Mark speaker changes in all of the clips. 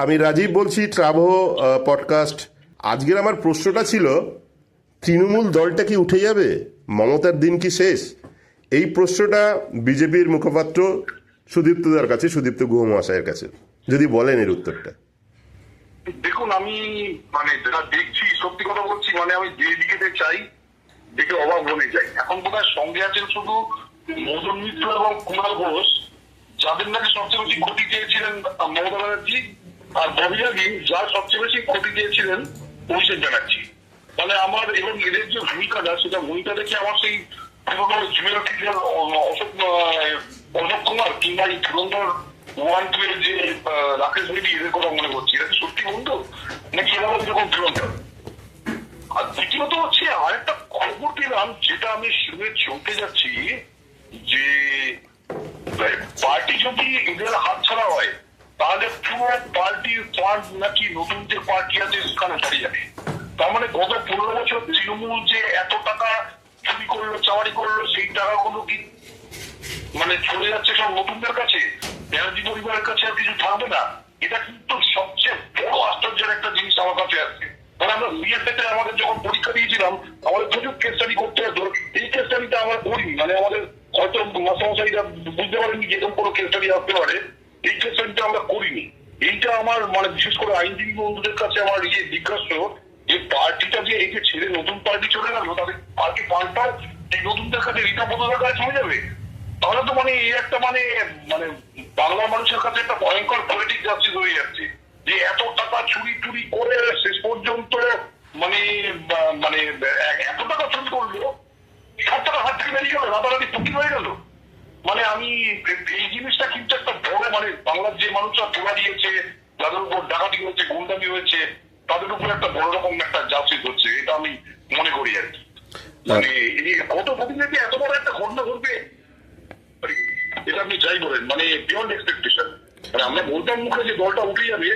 Speaker 1: আমি রাজীব বলছি, Travo podcast. আজকের আমার প্রশ্নটা ছিল, তৃণমূল দলটা কি উঠে যাবে? মমতার দিন কি শেষ? এই প্রশ্নটা বিজেপির মুখপাত্র সুদীপ্তদার কাছে, সুদীপ্ত গুহ মহাশয়ের কাছে, যদি বলেন এর উত্তরটা।
Speaker 2: দেখুন, আমি যেটা দেখছি, সত্যি কথা বলছি, আমি যে দিকে চাই দেখে অবাক হয়ে যাই। এখন বোধহয় সঙ্গে আছেন শুধু মদন মিত্র এবং কুণাল ঘোষ, যাদের নাকি সবচেয়ে বেশি ক্ষতি চেয়েছিলেন মমতা ব্যানার্জি, আর ববিরাগী যার সবচেয়ে বেশি ক্ষতি চেয়েছিলেন অভিষেক ব্যানার্জি। আমার এবং এদের যে ভূমিকাটা, সেটা ভূমিকা দেখে আমার সেই অশোক কুমার কিংবা এই ধুরন্ধর 1-2 এর যে রাকেশ বেদি, এদের কথা মনে করছি। এটা কি সত্যি বন্ধু, নাকি এরা এরকম ধুরন্ধর? আর দ্বিতীয়ত হচ্ছে, আরেকটা খবর পেলাম, যেটা আমি শুনে চমকে যাচ্ছি, যে পার্টি যদি এদের হাতছাড়া হয়, তাহলে পুরো পার্টির ফান্ড নাকি নতুন যে পার্টি আছে সেখানে দাঁড়িয়ে যাবে। তার গত 15 বছর তৃণমূল যে এত টাকা চুরি করলো, চাওয়ারি করলো, সেই টাকাগুলো কি চলে যাচ্ছে সব নতুনদের কাছে, ব্যানার্জি পরিবারের কাছে আর কিছু থাকবে না। এটা কিন্তু সবচেয়ে বড় আশ্চর্যের একটা জিনিস আমার কাছে আসছে। আমরা বিএসএতে আমাদের যখন পরীক্ষা দিয়েছিলাম, আমাদের প্রচুর কেস স্টাডি করতে হতো। এই কেস স্টাডিটা আমরা করিনি, আমাদের হয়তো মাস্টারমশাইরা বুঝতে পারেনি যে এরকম কোনো কেস স্টাডি আসতে পারে। এই কেস স্টাডিটা আমরা করিনি। এইটা আমার বিশেষ করে আইনজীবী বন্ধুদের কাছে আমার জিজ্ঞাসা, যে পার্টিটা যে এই যে ছেড়ে নতুন পার্টি চলে গেল, তাদের পার্টি ফান্ডটা এই নতুনদের কাছে ঋণাবদ্ধতার কাছে চলে যাবে। তাহলে তো এই একটা বাংলা মানুষের কাছে একটা ভয়ঙ্কর পলিটিক জাস্টিস হয়ে যাচ্ছে, যে এত টাকা চুরি টুরি করে শেষ পর্যন্ত এত টাকা চুরি করলো, সব টাকা হাত থেকে বেরিয়ে গেল, রাতারাতি ফুটি হয়ে গেল। আমি এই জিনিসটা কিন্তু একটা বড় বাংলার যে মানুষরা ধোলা দিয়েছে, যাদের উপর ডাকাতি হয়েছে, গুন্ডামি হয়েছে, তাদের উপর একটা বড় রকম একটা জাস্টিস হচ্ছে, এটা আমি মনে করি আর কি। কত প্রতিনিধি এত বড় একটা ঘটনা ঘটবে, এটা আপনি যাই বলেন, বিয়ন্ড এক্সপেকটেশন। আমরা বলতাম মুখে যে দলটা উঠে যাবে,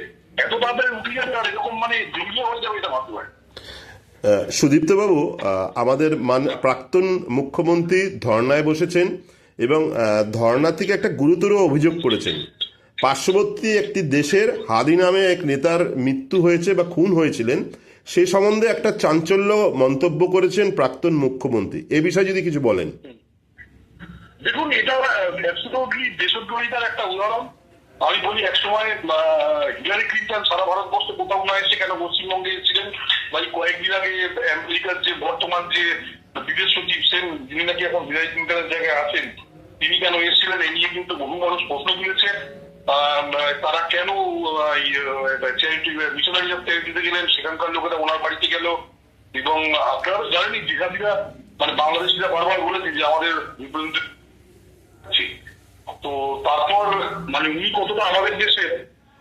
Speaker 2: এত তাড়াতাড়ি উঠে যাবে, আর এরকম দিল্লিও হয়ে যাবে, এটা ভাবতে পারে।
Speaker 1: সুদীপ্তবাবু, আমাদের প্রাক্তন মুখ্যমন্ত্রী ধর্নায় বসেছেন এবং ধর্না থেকে একটা গুরুতর অভিযোগ করেছেন। পার্শ্ববর্তী একটি দেশের হাদি নামে এক নেতার মৃত্যু হয়েছে বা খুন হয়েছিলেন, সে সম্বন্ধে একটা চাঞ্চল্য মন্তব্য করেছেন প্রাক্তন মুখ্যমন্ত্রী। এ বিষয়ে যদি কিছু বলেন।
Speaker 2: দেখুন, এটা অ্যাবসলিউটলি দেশদ্রোহিতার একটা উদাহরণ। আমি বলি, একসময় হিলারি ক্লিন্টন সারা ভারতবর্ষে কোথাও না এসে কেন পশ্চিমবঙ্গে এসেছিলেন, কয়েকদিন আগে আমেরিকার যে বর্তমান যে বিদেশ সচিব সেন, যিনি নাকি এখন হিলারি ক্লিন্টনের জায়গায় আছেন, তিনি কেন এসেছিলেন, এই নিয়ে কিন্তু বহু মানুষ প্রশ্ন তুলেছে। তারা কেন মিশনারি অফ চ্যারিটিতে গেলেন, সেখানকার লোকেরা ওনার বাড়িতে গেল। এবং আপনারা তো জানেনই, জিহাদিরা বাংলাদেশিরা বারবার বলেছে যে আমাদের তো তারপর উনি কতটা আমাদের দেশের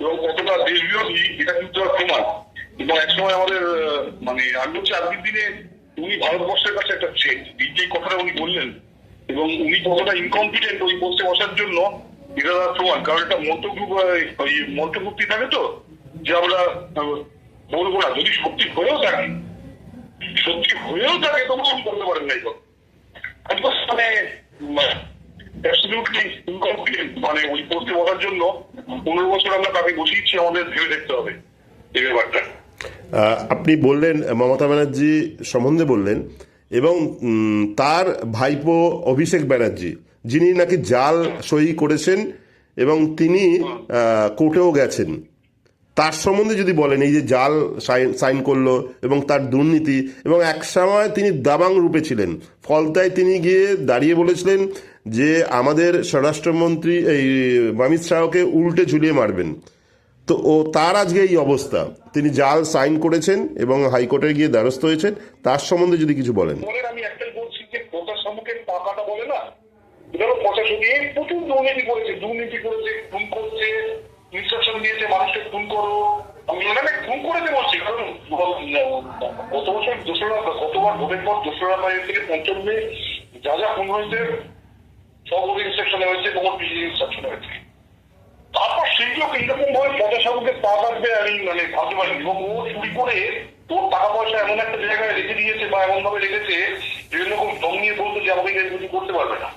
Speaker 2: এবং কতটা দেশ বিরোধী, এটা কিন্তু প্রমাণ। এবং একসময় আমাদের আমি বলছি, আজকের দিনে উনি ভারতবর্ষের কাছে একটা থ্রেট, এই কথাটা উনি বললেন, এবং উনি কতটা ইনকম্পিটেন্ট ওই পোস্টে বসার জন্য, এটা প্রমাণ। কারণ একটা মন্ত্রমুক্তি থাকে তো, যে আমরা বলবো না, যদি সত্যি হয়েও থাকে তবুও উনি বলতে পারেন না। ওই পোস্টে বসার জন্য 15 বছর আমরা তাকে বসিয়েছি, আমাদের ভেবে দেখতে হবে এই ব্যাপারটা।
Speaker 1: আপনি বললেন মমতা ব্যানার্জি সম্বন্ধে বললেন, এবং তার ভাইপো অভিষেক ব্যানার্জি, যিনি নাকি জাল সই করেছেন এবং তিনি কোর্টেও গেছেন, তার সম্বন্ধে যদি বলেন, এই যে জাল সাইন করলো এবং তার দুর্নীতি, এবং এক সময় তিনি দাবাং রূপে ছিলেন, ফলতায় তিনি গিয়ে দাঁড়িয়ে বলেছিলেন যে আমাদের স্বরাষ্ট্রমন্ত্রী এই অমিত শাহকে উল্টে ঝুলিয়ে মারবেন। তো তার আজকে এই অবস্থা, তিনি জাল সাইন করেছেন এবং হাইকোর্টে গিয়ে দ্বারস্থ হয়েছেন, তার সম্বন্ধে যদি কিছু বলেন।
Speaker 2: আমি একটাই বলছি, যে প্রচার সম্মুখের পাকাটা বলে না, প্রশাসন প্রচুর দুর্নীতি করেছে, খুন করছে, ইনস্ট্রাকশন দিয়েছে মানুষকে খুন করো, খুন করেছে বলছি। কারণ গত বছর গতবার ভোটের পর 2রা মে থেকে 5ম মে যা খুন হয়েছে, সব ওদের ইনস্ট্রাকশনে হয়েছে, তোমার পিজি ইনস্ট্রাকশনে হয়েছে। তারপর সেইগুলো এইরকম ভাবে প্রশাসনকে পা কাটবে আমি ভাবতে পারিনি। এবং ও চুরি করে তোর টাকা পয়সা এমন একটা জায়গায় রেখে দিয়েছে, বা এমন ভাবে রেখেছে, বিভিন্ন রকম দম নিয়ে বলতো যে আমাকে কিছু করতে পারবে না।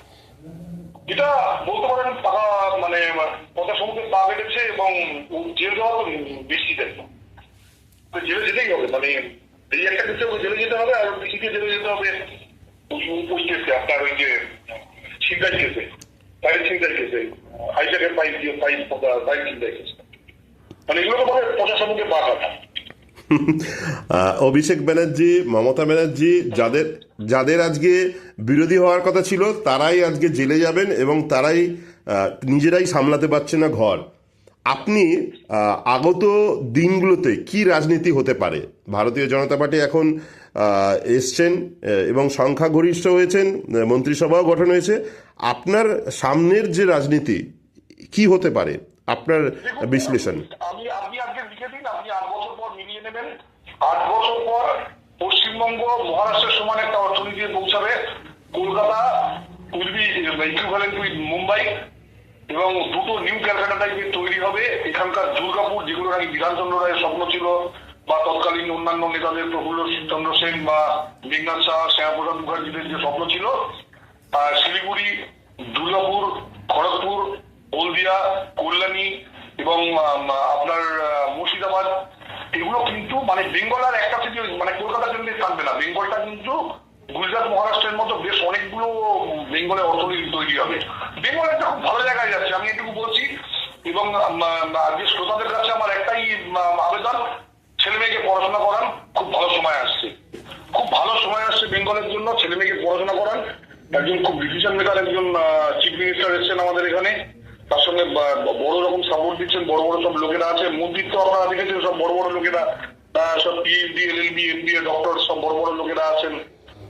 Speaker 2: এটা বলতে পারেন টাকা মানে কথা সম্মুখে পা বেড়েছে এবং জেল যাওয়া তো বেশি দেয়, তো জেলে যেতেই হবে, মানে এই একটা ক্ষেত্রে জেলে যেতে হবে আর বেশিকে জেলে যেতে হবে ওই কেসে, আপনার ওই যে ছিনতাই কেসে, পাইপ ছিনতাই কেসে, হাইজ্যাকের পাইপ ছিনতাই কেসে, মানে এগুলো তো মানে প্রচার সম্মুখে পা কাটা।
Speaker 1: অভিষেক ব্যানার্জি, মমতা ব্যানার্জি যাদের আজকে বিরোধী হওয়ার কথা ছিল তারাই আজকে জেলে যাবেন এবং তারাই নিজেরাই সামলাতে পারছে না ঘর। আপনি আগত দিনগুলোতে কি রাজনীতি হতে পারে? ভারতীয় জনতা পার্টি এখন এসছেন এবং সংখ্যাগরিষ্ঠ হয়েছেন, মন্ত্রিসভাও গঠন হয়েছে। আপনার সামনের যে রাজনীতি কি হতে পারে, আপনার বিশ্লেষণ?
Speaker 2: আপনি আজকে লিখে দিন, আপনি 8 বছর পর মিলিয়ে নেবেন। 8 বছর পর পশ্চিমবঙ্গ মহারাষ্ট্রের সমান একটা অর্থনীতি পৌঁছাবে। Kolkata will be equivalent with Mumbai এবং দুটো নিউ ক্যালকাটা টাইপের তৈরি হবে। এখানকার দুর্গাপুর, যেগুলো নাকি বিধানচন্দ্র রায়ের স্বপ্ন ছিল বা তৎকালীন অন্যান্য নেতাদের প্রফুল্ল চন্দ্র সেন বা মেঘনাথ শাহ, শ্যামাপ্রসাদ মুখার্জিদের যে স্বপ্ন ছিল, শিলিগুড়ি, দুর্গাপুর, খড়গপুর, হলদিয়া, কল্যাণী এবং আপনার মুর্শিদাবাদ, এগুলো কিন্তু মানে বেঙ্গল আর একটা থেকে মানে কলকাতার জন্য থাকবে না, বেঙ্গলটা কিন্তু গুজরাট মহারাষ্ট্রের মতো বেশ অনেকগুলো বেঙ্গলের অর্থনীতি তৈরি হবে। বেঙ্গল একটা খুব ভালো জায়গায় যাচ্ছে, আমি এটুকু বলছি। এবং যে শ্রোতাদের কাছে আমার একটাই আবেদন, ছেলে মেয়েকে পড়াশোনা করান, খুব ভালো সময় আসছে, খুব ভালো সময় আসছে বেঙ্গলের জন্য। ছেলে মেয়েকে পড়াশোনা করান। একজন খুব ডিসিশন মেকার, একজন চিফ মিনিস্টার এসেছেন আমাদের এখানে, তার সঙ্গে বড় রকম সাপোর্ট দিচ্ছেন, বড় বড় সব লোকেরা আছে। মন্ত্রিত্ব আপনারা দেখেছেন, সব বড় বড় লোকেরা, সব পিএইচডি, এলএলবি, এমবিএ ডক্টর, সব বড় বড় লোকেরা আছেন।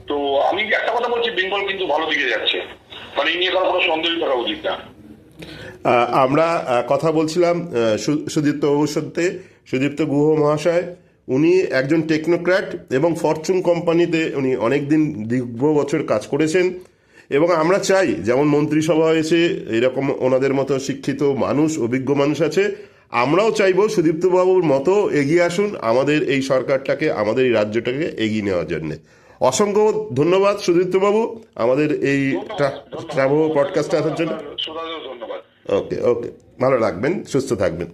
Speaker 2: তো আমি একটা কথা বলছি, বেঙ্গল কিন্তু ভালো দিকে যাচ্ছে, মানে এই নিয়ে কারো কোনো সন্দেহ থাকা উচিত না।
Speaker 1: আমরা কথা বলছিলাম সুদীপ্ত বাবুর সাথে, সুদীপ্ত গুহ মহাশয়। উনি একজন টেকনোক্র্যাট এবং ফরচুন কোম্পানিতে উনি অনেকদিন দীর্ঘ বছর কাজ করেছেন এবং আমরা চাই যেমন মন্ত্রিসভা হয়েছে এরকম ওনাদের মতো শিক্ষিত মানুষ, অভিজ্ঞ মানুষ আছে। আমরাও চাইবো সুদীপ্তবাবুর মতো এগিয়ে আসুন আমাদের এই সরকারটাকে, আমাদের এই রাজ্যটাকে এগিয়ে নেওয়ার জন্যে। অসংখ্য ধন্যবাদ সুদীপ্তবাবু আমাদের এই ট্রাভো পডকাস্টে আসার জন্য।
Speaker 2: ধন্যবাদ।
Speaker 1: ওকে, ভালো রাখবেন, সুস্থ থাকবেন।